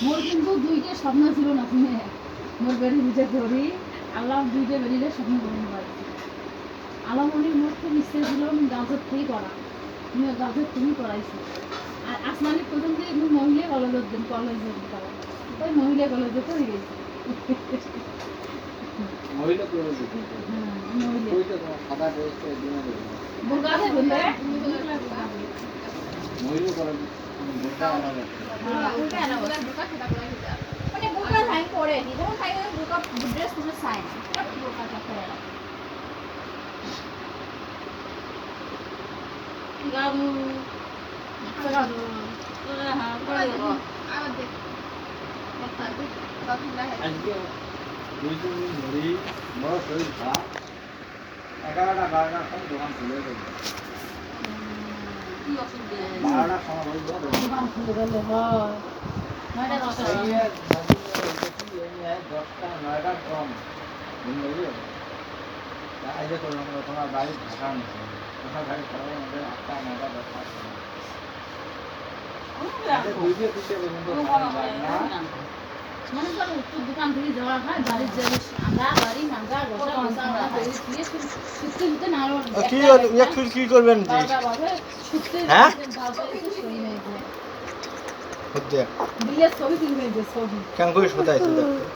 মোর কিন্তু দুইটা স্বপ্ন ছিল না শুনে মোর বেরি বুঝে ধরি আল্লাহ দুইটা বেরিয়ে স্বপ্ন পূরণ করেছি আলামনির মোর খুব ইচ্ছে ছিল আমি গাছের থেকেই করা তুমি গাছের তুমি করাইছি আর আসমানি প্রথম থেকে তুমি মহিলা কলেজের দিন কলেজের করা ওই মহিলা কলেজে পড়ে গেছি মহিলা কলেজে হ্যাঁ মহিলা ওইটা তোমার সাদা ড্রেসটা দিনে দেবে বোরকাতে বললে মহিলা কলেজে বোরকা আলাদা মানে বোরকা থাই পরে নি যখন থাই বোরকা ড্রেস পুরো সাইন বোরকাটা পরে গামু গামু হ্যাঁ পরে দেবো আবার দেখ আজকে দুই তিন দিন ধরেই বড় শরীর খারাপ 11টা 12টার সময় দোকান খুলে দেবে কি অসুবিধা 12টার সময় বলবো দোকান খুলে গেলে হয় নয়টা দশটা এই 10টা 9টার কম দিন দেবে আজকে তোমার বাড়ি ঢাকা নিচ্ছে তোমার বাড়ি সবাই আমাদের 8টা 9টা 10টা দুইটা তিনটে পর্যন্ত না মনে করো উত্তর দোকান থেকে যাওয়া হয় বাড়ির যাবে আমরা বাড়ি মাংসা গোসা গোসা আমরা বেরিয়ে দিয়ে ছুটতে ছুটতে না কি করবেন জি ছুটতে হ্যাঁ? বিলের ছবি তুলবে যে ছবি কেন করে শোধাইছে